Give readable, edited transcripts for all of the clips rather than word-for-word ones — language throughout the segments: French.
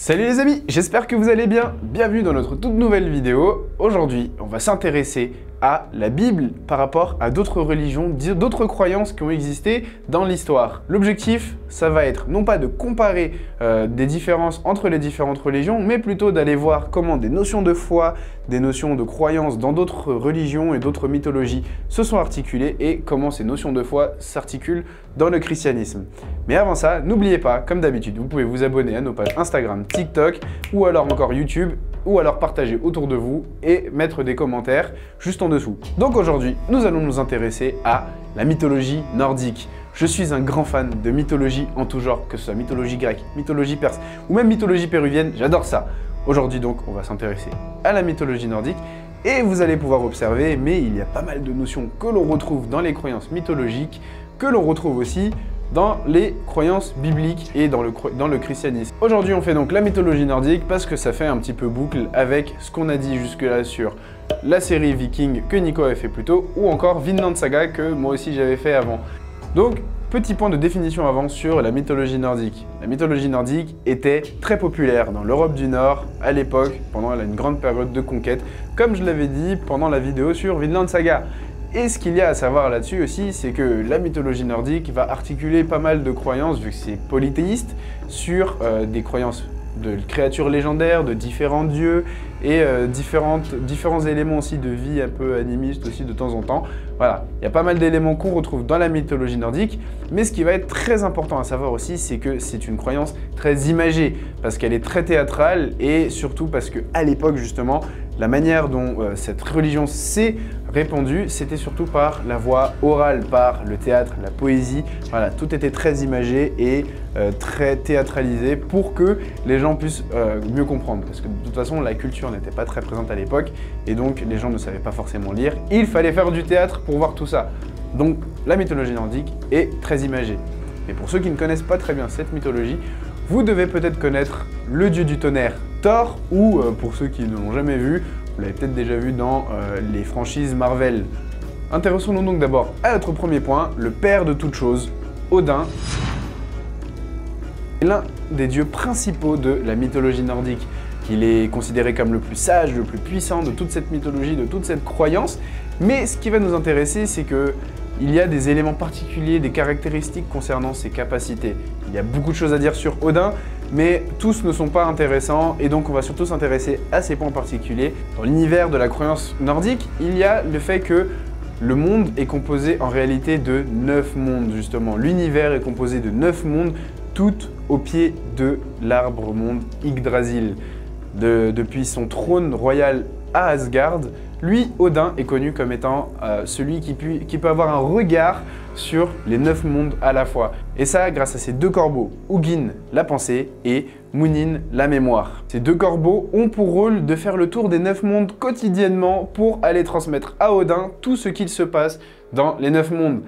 Salut les amis, j'espère que vous allez bien. Bienvenue dans notre toute nouvelle vidéo. Aujourd'hui, on va s'intéresser à la Bible par rapport à d'autres religions, d'autres croyances qui ont existé dans l'histoire. L'objectif, ça va être non pas de comparer des différences entre les différentes religions, mais plutôt d'aller voir comment des notions de foi, des notions de croyances dans d'autres religions et d'autres mythologies se sont articulées et comment ces notions de foi s'articulent dans le christianisme. Mais avant ça, n'oubliez pas, comme d'habitude, vous pouvez vous abonner à nos pages Instagram, TikTok ou alors encore YouTube, ou alors partager autour de vous et mettre des commentaires juste en dessous. Donc aujourd'hui, nous allons nous intéresser à la mythologie nordique. Je suis un grand fan de mythologie en tout genre, que ce soit mythologie grecque, mythologie perse ou même mythologie péruvienne, j'adore ça. Aujourd'hui donc, on va s'intéresser à la mythologie nordique et vous allez pouvoir observer, mais il y a pas mal de notions que l'on retrouve dans les croyances mythologiques, que l'on retrouve aussi dans les croyances bibliques et dans le christianisme. Aujourd'hui, on fait donc la mythologie nordique parce que ça fait un petit peu boucle avec ce qu'on a dit jusque-là sur la série Viking que Nico avait fait plus tôt ou encore Vinland Saga que moi aussi j'avais fait avant. Donc, petit point de définition avant sur la mythologie nordique. La mythologie nordique était très populaire dans l'Europe du Nord à l'époque, pendant une grande période de conquête, comme je l'avais dit pendant la vidéo sur Vinland Saga. Et ce qu'il y a à savoir là-dessus aussi, c'est que la mythologie nordique va articuler pas mal de croyances, vu que c'est polythéiste, sur des croyances de créatures légendaires, de différents dieux et différents éléments aussi de vie un peu animistes aussi de temps en temps. Voilà, il y a pas mal d'éléments qu'on retrouve dans la mythologie nordique, mais ce qui va être très important à savoir aussi, c'est que c'est une croyance très imagée, parce qu'elle est très théâtrale et surtout parce qu'à l'époque justement, la manière dont cette religion s'est répandue, c'était surtout par la voix orale, par le théâtre, la poésie. Voilà, tout était très imagé et très théâtralisé pour que les gens puissent mieux comprendre. Parce que de toute façon, la culture n'était pas très présente à l'époque et donc les gens ne savaient pas forcément lire. Il fallait faire du théâtre pour voir tout ça. Donc la mythologie nordique est très imagée. Mais pour ceux qui ne connaissent pas très bien cette mythologie, vous devez peut-être connaître le dieu du tonnerre, Thor, ou pour ceux qui ne l'ont jamais vu, vous l'avez peut-être déjà vu dans les franchises Marvel. Intéressons-nous donc d'abord à notre premier point, le père de toutes choses, Odin, est l'un des dieux principaux de la mythologie nordique. Il est considéré comme le plus sage, le plus puissant de toute cette mythologie, de toute cette croyance. Mais ce qui va nous intéresser, c'est que il y a des éléments particuliers, des caractéristiques concernant ses capacités. Il y a beaucoup de choses à dire sur Odin, mais tous ne sont pas intéressants et donc on va surtout s'intéresser à ces points particuliers. Dans l'univers de la croyance nordique, il y a le fait que le monde est composé en réalité de 9 mondes justement. L'univers est composé de 9 mondes, tout au pied de l'arbre monde Yggdrasil. Depuis son trône royal à Asgard, lui, Odin, est connu comme étant celui qui peut avoir un regard sur les 9 mondes à la fois. Et ça, grâce à ces deux corbeaux, Hugin, la pensée, et Munin, la mémoire. Ces deux corbeaux ont pour rôle de faire le tour des 9 mondes quotidiennement pour aller transmettre à Odin tout ce qu'il se passe dans les 9 mondes.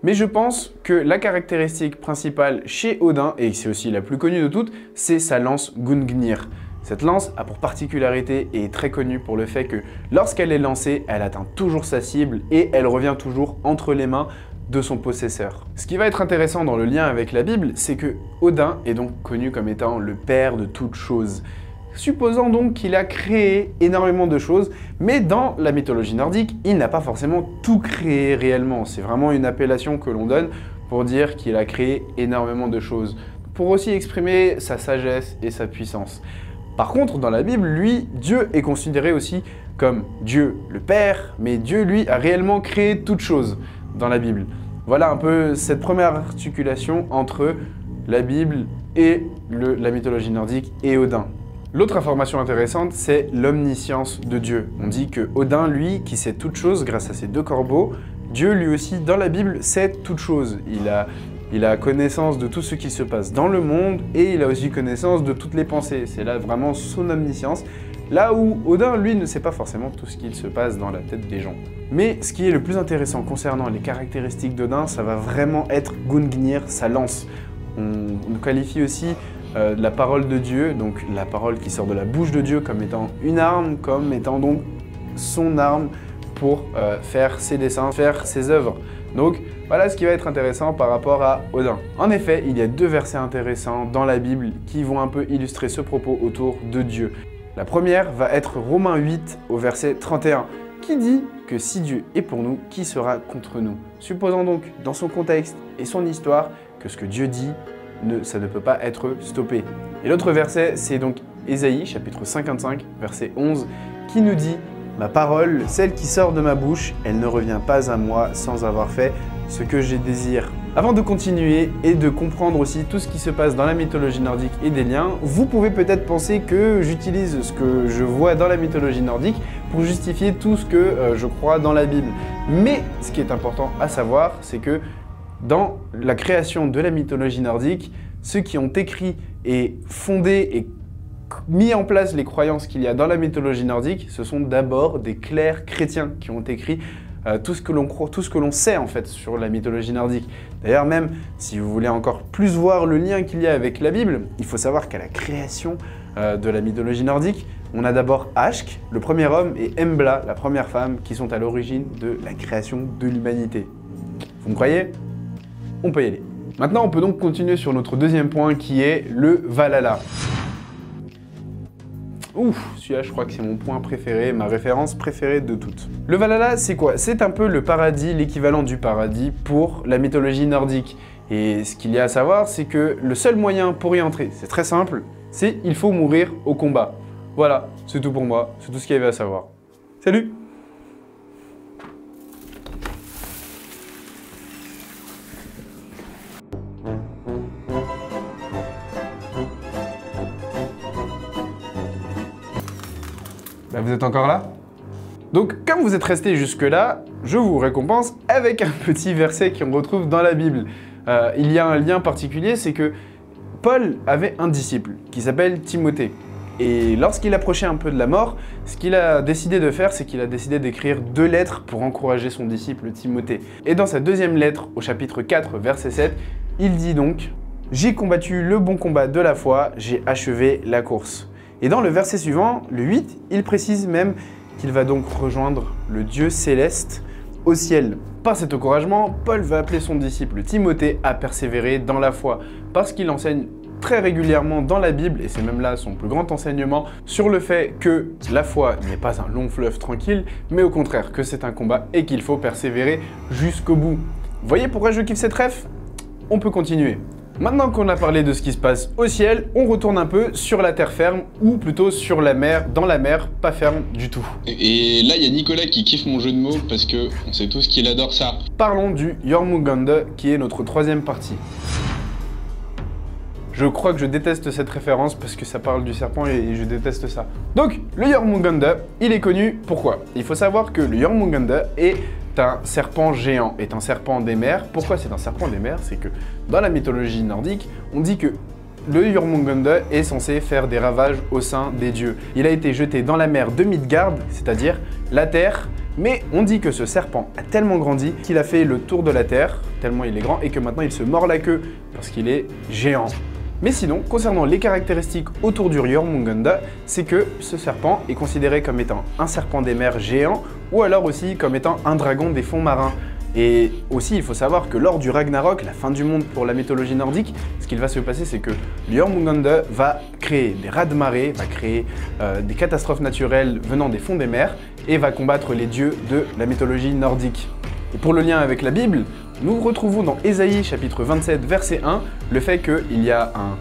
Mais je pense que la caractéristique principale chez Odin, et c'est aussi la plus connue de toutes, c'est sa lance Gungnir. Cette lance a pour particularité et est très connue pour le fait que lorsqu'elle est lancée, elle atteint toujours sa cible et elle revient toujours entre les mains de son possesseur. Ce qui va être intéressant dans le lien avec la Bible, c'est que Odin est donc connu comme étant le père de toutes choses. Supposant donc qu'il a créé énormément de choses, mais dans la mythologie nordique, il n'a pas forcément tout créé réellement. C'est vraiment une appellation que l'on donne pour dire qu'il a créé énormément de choses, pour aussi exprimer sa sagesse et sa puissance. Par contre, dans la Bible, lui, Dieu est considéré aussi comme Dieu le Père, mais Dieu, lui, a réellement créé toutes choses dans la Bible. Voilà un peu cette première articulation entre la Bible et la mythologie nordique et Odin. L'autre information intéressante, c'est l'omniscience de Dieu. On dit que Odin, lui, qui sait toutes choses grâce à ses deux corbeaux, Dieu, lui aussi, dans la Bible, sait toutes choses. Il a connaissance de tout ce qui se passe dans le monde et il a aussi connaissance de toutes les pensées. C'est là vraiment son omniscience. Là où Odin, lui, ne sait pas forcément tout ce qu'il se passe dans la tête des gens. Mais ce qui est le plus intéressant concernant les caractéristiques d'Odin, ça va vraiment être Gungnir, sa lance. On qualifie aussi la parole de Dieu, donc la parole qui sort de la bouche de Dieu comme étant une arme, comme étant donc son arme pour faire ses dessins, faire ses œuvres. Donc voilà ce qui va être intéressant par rapport à Odin. En effet, il y a deux versets intéressants dans la Bible qui vont un peu illustrer ce propos autour de Dieu. La première va être Romains 8 au verset 31, qui dit que si Dieu est pour nous, qui sera contre nous? Supposons donc, dans son contexte et son histoire, que ce que Dieu dit, ça ne peut pas être stoppé. Et l'autre verset, c'est donc Ésaïe, chapitre 55, verset 11, qui nous dit « Ma parole, celle qui sort de ma bouche, elle ne revient pas à moi sans avoir fait ce que je désire. » Avant de continuer et de comprendre aussi tout ce qui se passe dans la mythologie nordique et des liens, vous pouvez peut-être penser que j'utilise ce que je vois dans la mythologie nordique pour justifier tout ce que je crois dans la Bible. Mais ce qui est important à savoir, c'est que dans la création de la mythologie nordique, ceux qui ont écrit et fondé et mis en place les croyances qu'il y a dans la mythologie nordique, ce sont d'abord des clercs chrétiens qui ont écrit tout ce que l'on croit, tout ce que l'on sait en fait sur la mythologie nordique. D'ailleurs même, si vous voulez encore plus voir le lien qu'il y a avec la Bible, il faut savoir qu'à la création de la mythologie nordique, on a d'abord Ashk, le premier homme, et Embla, la première femme, qui sont à l'origine de la création de l'humanité. Vous me croyez? On peut y aller. Maintenant, on peut donc continuer sur notre deuxième point qui est le Valhalla. Ouf, celui-là je crois que c'est mon point préféré, ma référence préférée de toutes. Le Valhalla, c'est quoi? C'est un peu le paradis, l'équivalent du paradis pour la mythologie nordique. Et ce qu'il y a à savoir, c'est que le seul moyen pour y entrer, c'est très simple, c'est il faut mourir au combat. Voilà, c'est tout pour moi, c'est tout ce qu'il y avait à savoir. Salut! Bah, vous êtes encore là? Donc, comme vous êtes resté jusque-là, je vous récompense avec un petit verset qu'on retrouve dans la Bible. Il y a un lien particulier, c'est que Paul avait un disciple qui s'appelle Timothée. Et lorsqu'il approchait un peu de la mort, ce qu'il a décidé de faire, c'est qu'il a décidé d'écrire 2 lettres pour encourager son disciple Timothée. Et dans sa deuxième lettre, au chapitre 4, verset 7, il dit donc « J'ai combattu le bon combat de la foi, j'ai achevé la course ». Et dans le verset suivant, le 8, il précise même qu'il va donc rejoindre le Dieu céleste au ciel. Par cet encouragement, Paul va appeler son disciple Timothée à persévérer dans la foi, parce qu'il enseigne très régulièrement dans la Bible, et c'est même là son plus grand enseignement, sur le fait que la foi n'est pas un long fleuve tranquille, mais au contraire que c'est un combat et qu'il faut persévérer jusqu'au bout. Vous voyez pourquoi je kiffe cette ref? On peut continuer. Maintenant qu'on a parlé de ce qui se passe au ciel, on retourne un peu sur la terre ferme, ou plutôt sur la mer, dans la mer, pas ferme du tout. Et là, il y a Nicolas qui kiffe mon jeu de mots, parce que on sait tous qu'il adore ça. Parlons du Jormungandr, qui est notre troisième partie. Je crois que je déteste cette référence parce que ça parle du serpent et je déteste ça. Donc, le Jormungandr, il est connu, pourquoi? Il faut savoir que le Jormungandr est un serpent géant, est un serpent des mers. Pourquoi c'est un serpent des mers? C'est que dans la mythologie nordique, on dit que le Jormungandr est censé faire des ravages au sein des dieux. Il a été jeté dans la mer de Midgard, c'est-à-dire la terre, mais on dit que ce serpent a tellement grandi qu'il a fait le tour de la terre, tellement il est grand, et que maintenant il se mord la queue parce qu'il est géant. Mais sinon, concernant les caractéristiques autour du Jormungandr, c'est que ce serpent est considéré comme étant un serpent des mers géant, ou alors aussi comme étant un dragon des fonds marins. Et aussi, il faut savoir que lors du Ragnarok, la fin du monde pour la mythologie nordique, ce qu'il va se passer, c'est que le Jormungandr va créer des rats de marée, va créer des catastrophes naturelles venant des fonds des mers, et va combattre les dieux de la mythologie nordique. Et pour le lien avec la Bible, nous retrouvons dans Ésaïe chapitre 27 verset 1 le fait qu'il y a un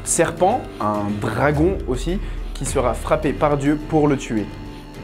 serpent, un dragon aussi, qui sera frappé par Dieu pour le tuer.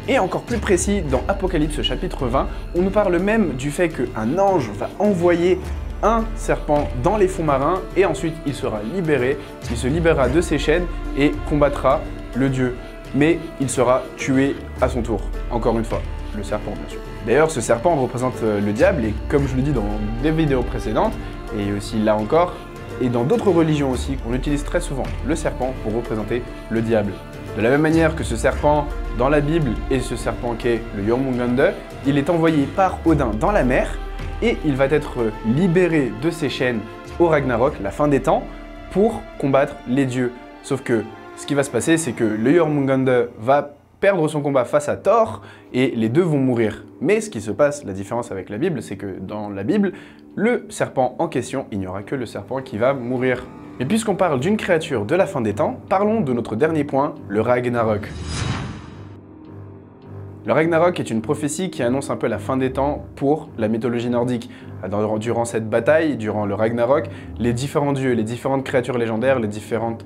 Et encore plus précis, dans Apocalypse chapitre 20, on nous parle même du fait qu'un ange va envoyer un serpent dans les fonds marins et ensuite il sera libéré, il se libérera de ses chaînes et combattra le dieu. Mais il sera tué à son tour, encore une fois, le serpent bien sûr. D'ailleurs, ce serpent représente le diable et comme je le dis dans des vidéos précédentes, et aussi là encore, et dans d'autres religions aussi, on utilise très souvent le serpent pour représenter le diable. De la même manière que ce serpent dans la Bible et ce serpent qu'est le Jormungandr, il est envoyé par Odin dans la mer et il va être libéré de ses chaînes au Ragnarok, la fin des temps, pour combattre les dieux. Sauf que ce qui va se passer, c'est que le Jormungandr va perdre son combat face à Thor et les deux vont mourir. Mais ce qui se passe, la différence avec la Bible, c'est que dans la Bible, le serpent en question, il n'y aura que le serpent qui va mourir. Et puisqu'on parle d'une créature de la fin des temps, parlons de notre dernier point, le Ragnarok. Le Ragnarok est une prophétie qui annonce un peu la fin des temps pour la mythologie nordique. Durant cette bataille, durant le Ragnarok, les différents dieux, les différentes créatures légendaires, les différentes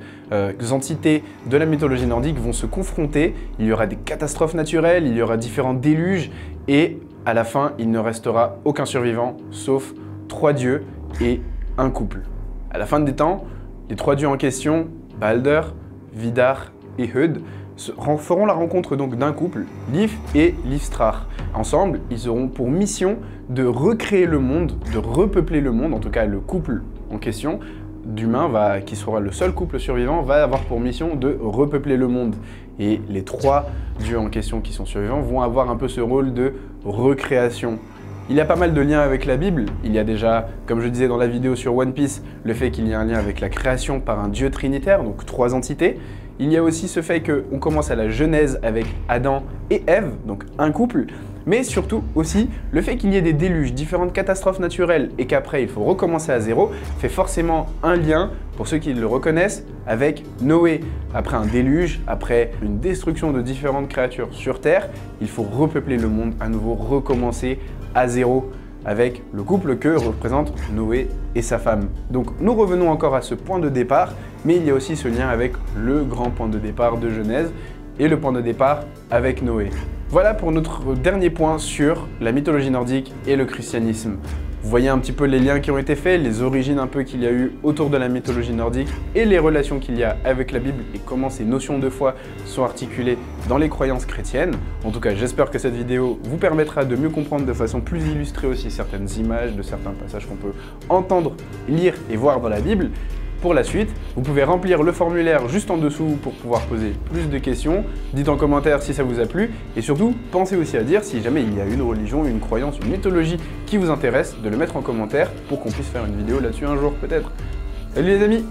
entités de la mythologie nordique vont se confronter. Il y aura des catastrophes naturelles, il y aura différents déluges et à la fin, il ne restera aucun survivant sauf 3 dieux et un couple. À la fin des temps, les 3 dieux en question, Balder, Vidar et Hud, feront la rencontre donc d'un couple, Lif et Lifstrar. Ensemble, ils auront pour mission de recréer le monde, de repeupler le monde, en tout cas le couple en question d'humains, qui sera le seul couple survivant, va avoir pour mission de repeupler le monde. Et les 3 dieux en question qui sont survivants vont avoir un peu ce rôle de recréation. Il y a pas mal de liens avec la Bible. Il y a déjà, comme je disais dans la vidéo sur One Piece, le fait qu'il y a un lien avec la création par un dieu trinitaire, donc 3 entités. Il y a aussi ce fait qu'on commence à la Genèse avec Adam et Ève, donc un couple, mais surtout aussi le fait qu'il y ait des déluges, différentes catastrophes naturelles et qu'après il faut recommencer à zéro, fait forcément un lien, pour ceux qui le reconnaissent, avec Noé. Après un déluge, après une destruction de différentes créatures sur Terre, il faut repeupler le monde à nouveau, recommencer à zéro avec le couple que représentent Noé et sa femme. Donc nous revenons encore à ce point de départ, mais il y a aussi ce lien avec le grand point de départ de Genèse et le point de départ avec Noé. Voilà pour notre dernier point sur la mythologie nordique et le christianisme. Vous voyez un petit peu les liens qui ont été faits, les origines un peu qu'il y a eu autour de la mythologie nordique et les relations qu'il y a avec la Bible et comment ces notions de foi sont articulées dans les croyances chrétiennes. En tout cas, j'espère que cette vidéo vous permettra de mieux comprendre de façon plus illustrée aussi certaines images de certains passages qu'on peut entendre, lire et voir dans la Bible. Pour la suite, vous pouvez remplir le formulaire juste en dessous pour pouvoir poser plus de questions. Dites en commentaire si ça vous a plu et surtout, pensez aussi à dire si jamais il y a une religion, une croyance, une mythologie qui vous intéresse, de le mettre en commentaire pour qu'on puisse faire une vidéo là-dessus un jour peut-être. Salut les amis!